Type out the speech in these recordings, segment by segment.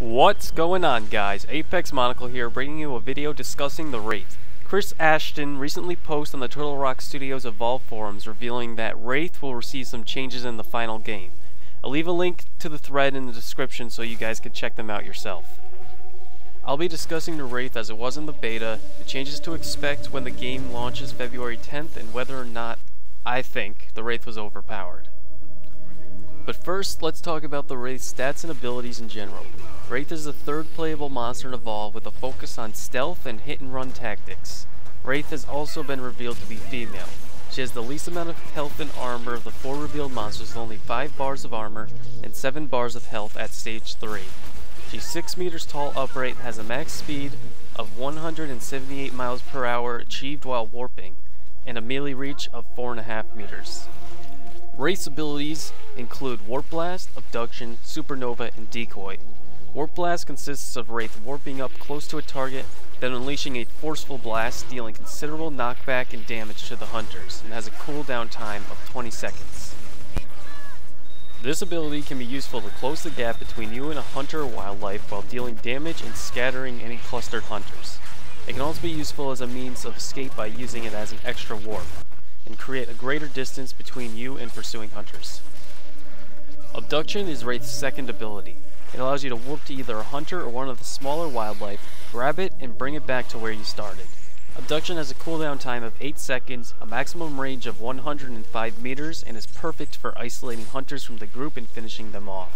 What's going on, guys? ApexMonocle here, bringing you a video discussing the Wraith. Chris Ashton recently posted on the Turtle Rock Studios Evolve forums revealing that Wraith will receive some changes in the final game. I'll leave a link to the thread in the description so you guys can check them out yourself. I'll be discussing the Wraith as it was in the beta, the changes to expect when the game launches February 10th, and whether or not I think the Wraith was overpowered. But first, let's talk about the Wraith's stats and abilities in general. Wraith is the third playable monster in Evolve with a focus on stealth and hit-and-run tactics. Wraith has also been revealed to be female. She has the least amount of health and armor of the 4 revealed monsters with only 5 bars of armor and 7 bars of health at stage 3. She's 6 meters tall upright and has a max speed of 178 miles per hour achieved while warping, and a melee reach of 4.5 meters. Wraith's abilities include Warp Blast, Abduction, Supernova, and Decoy. Warp Blast consists of Wraith warping up close to a target, then unleashing a forceful blast, dealing considerable knockback and damage to the hunters, and has a cooldown time of 20 seconds. This ability can be useful to close the gap between you and a hunter or wildlife while dealing damage and scattering any clustered hunters. It can also be useful as a means of escape by using it as an extra warp, and create a greater distance between you and pursuing hunters. Abduction is Wraith's second ability. It allows you to warp to either a hunter or one of the smaller wildlife, grab it, and bring it back to where you started. Abduction has a cooldown time of 8 seconds, a maximum range of 105 meters, and is perfect for isolating hunters from the group and finishing them off.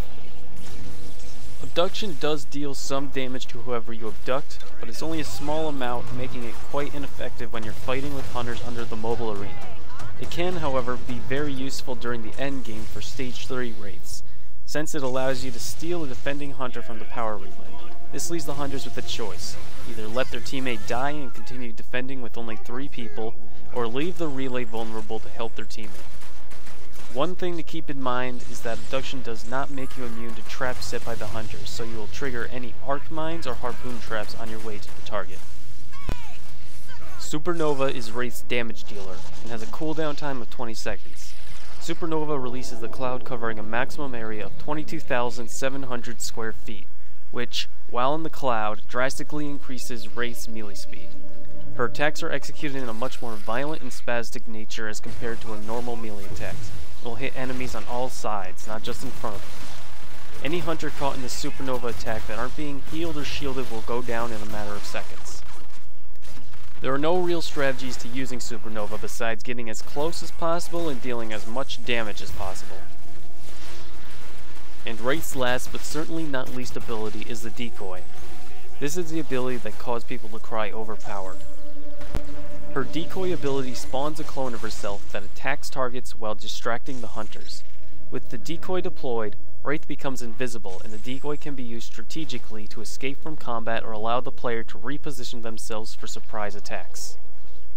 Abduction does deal some damage to whoever you abduct, but it's only a small amount, making it quite ineffective when you're fighting with hunters under the mobile arena. It can, however, be very useful during the end game for Stage 3 Wraiths, since it allows you to steal a defending hunter from the power relay. This leaves the hunters with a choice: either let their teammate die and continue defending with only 3 people, or leave the relay vulnerable to help their teammate. One thing to keep in mind is that abduction does not make you immune to traps set by the hunters, so you will trigger any arc mines or harpoon traps on your way to the target. Supernova is Wraith's damage dealer, and has a cooldown time of 20 seconds. Supernova releases the cloud covering a maximum area of 22,700 square feet, which, while in the cloud, drastically increases Wraith's melee speed. Her attacks are executed in a much more violent and spastic nature as compared to a normal melee attack. It will hit enemies on all sides, not just in front of them. Any hunter caught in the Supernova attack that aren't being healed or shielded will go down in a matter of seconds. There are no real strategies to using Supernova besides getting as close as possible and dealing as much damage as possible. And Wraith's last but certainly not least ability is the Decoy. This is the ability that caused people to cry overpowered. Her Decoy ability spawns a clone of herself that attacks targets while distracting the hunters. With the Decoy deployed, Wraith becomes invisible, and the Decoy can be used strategically to escape from combat or allow the player to reposition themselves for surprise attacks.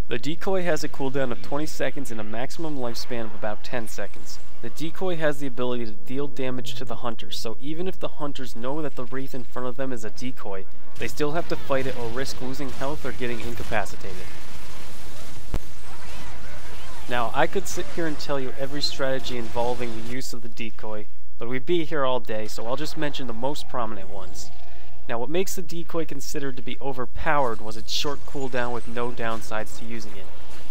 The Decoy has a cooldown of 20 seconds and a maximum lifespan of about 10 seconds. The Decoy has the ability to deal damage to the hunters, so even if the hunters know that the Wraith in front of them is a decoy, they still have to fight it or risk losing health or getting incapacitated. Now, I could sit here and tell you every strategy involving the use of the Decoy, but we'd be here all day, so I'll just mention the most prominent ones. Now, what makes the Decoy considered to be overpowered was its short cooldown with no downsides to using it.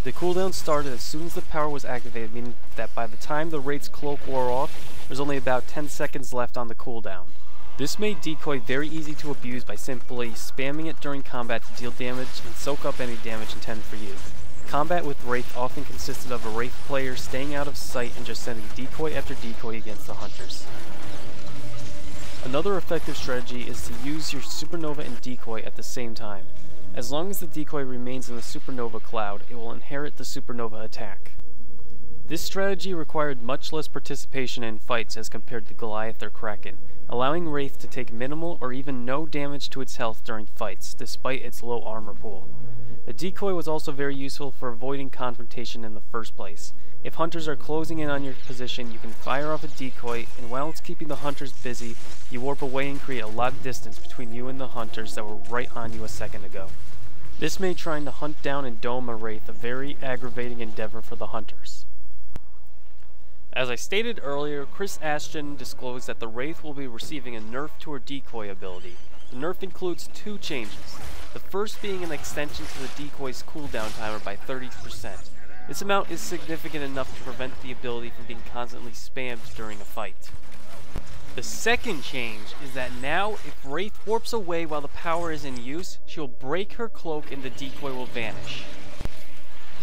The cooldown started as soon as the power was activated, meaning that by the time the Wraith's cloak wore off, there's only about 10 seconds left on the cooldown. This made Decoy very easy to abuse by simply spamming it during combat to deal damage and soak up any damage intended for you. Combat with Wraith often consisted of a Wraith player staying out of sight and just sending decoy after decoy against the hunters. Another effective strategy is to use your Supernova and Decoy at the same time. As long as the Decoy remains in the Supernova cloud, it will inherit the Supernova attack. This strategy required much less participation in fights as compared to Goliath or Kraken, allowing Wraith to take minimal or even no damage to its health during fights, despite its low armor pool. The Decoy was also very useful for avoiding confrontation in the first place. If hunters are closing in on your position, you can fire off a decoy, and while it's keeping the hunters busy, you warp away and create a lot of distance between you and the hunters that were right on you a second ago. This made trying to hunt down and dome a Wraith a very aggravating endeavor for the hunters. As I stated earlier, Chris Ashton disclosed that the Wraith will be receiving a nerf to her decoy ability. The nerf includes 2 changes, the first being an extension to the decoy's cooldown timer by 30%. This amount is significant enough to prevent the ability from being constantly spammed during a fight. The second change is that now if Wraith warps away while the power is in use, she'll break her cloak and the decoy will vanish.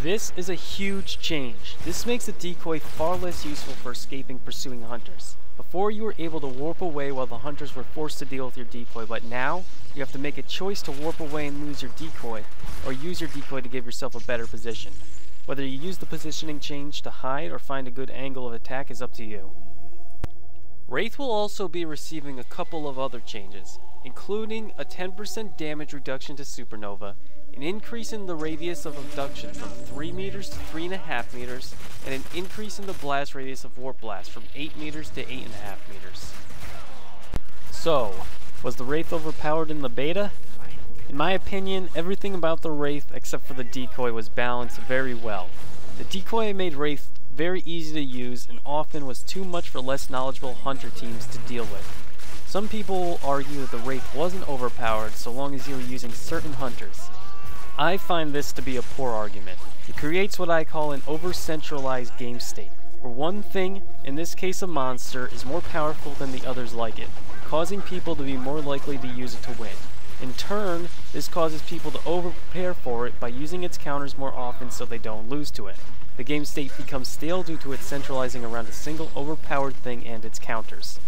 This is a huge change. This makes the decoy far less useful for escaping pursuing hunters. Before you were able to warp away while the hunters were forced to deal with your decoy, but now you have to make a choice to warp away and lose your decoy, or use your decoy to give yourself a better position. Whether you use the positioning change to hide or find a good angle of attack is up to you. Wraith will also be receiving a couple of other changes, including a 10% damage reduction to Supernova, an increase in the radius of abduction from 3 meters to 3.5 meters, and an increase in the blast radius of Warp Blast from 8 meters to 8.5 meters. So, was the Wraith overpowered in the beta? In my opinion, everything about the Wraith except for the decoy was balanced very well. The decoy made Wraith very easy to use and often was too much for less knowledgeable hunter teams to deal with. Some people will argue that the Wraith wasn't overpowered so long as you were using certain hunters. I find this to be a poor argument. It creates what I call an over-centralized game state, where one thing, in this case a monster, is more powerful than the others like it, causing people to be more likely to use it to win. In turn, this causes people to over-prepare for it by using its counters more often so they don't lose to it. The game state becomes stale due to its centralizing around a single overpowered thing and its counters.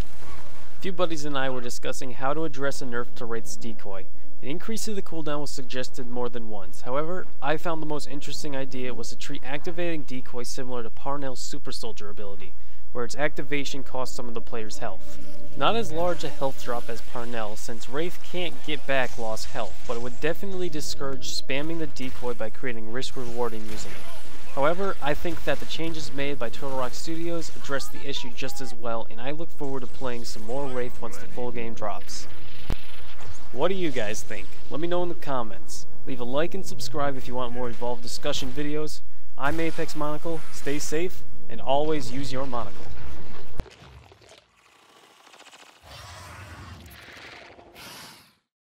A few buddies and I were discussing how to address a nerf to Wraith's decoy. An increase to the cooldown was suggested more than once. However, I found the most interesting idea was to treat activating decoy similar to Parnell's Super Soldier ability, where its activation costs some of the player's health. Not as large a health drop as Parnell, since Wraith can't get back lost health, but it would definitely discourage spamming the decoy by creating risk-reward in using it. However, I think that the changes made by Turtle Rock Studios address the issue just as well, and I look forward to playing some more Wraith once the full game drops. What do you guys think? Let me know in the comments. Leave a like and subscribe if you want more evolved discussion videos. I'm ApexMonocle, stay safe, and always use your monocle.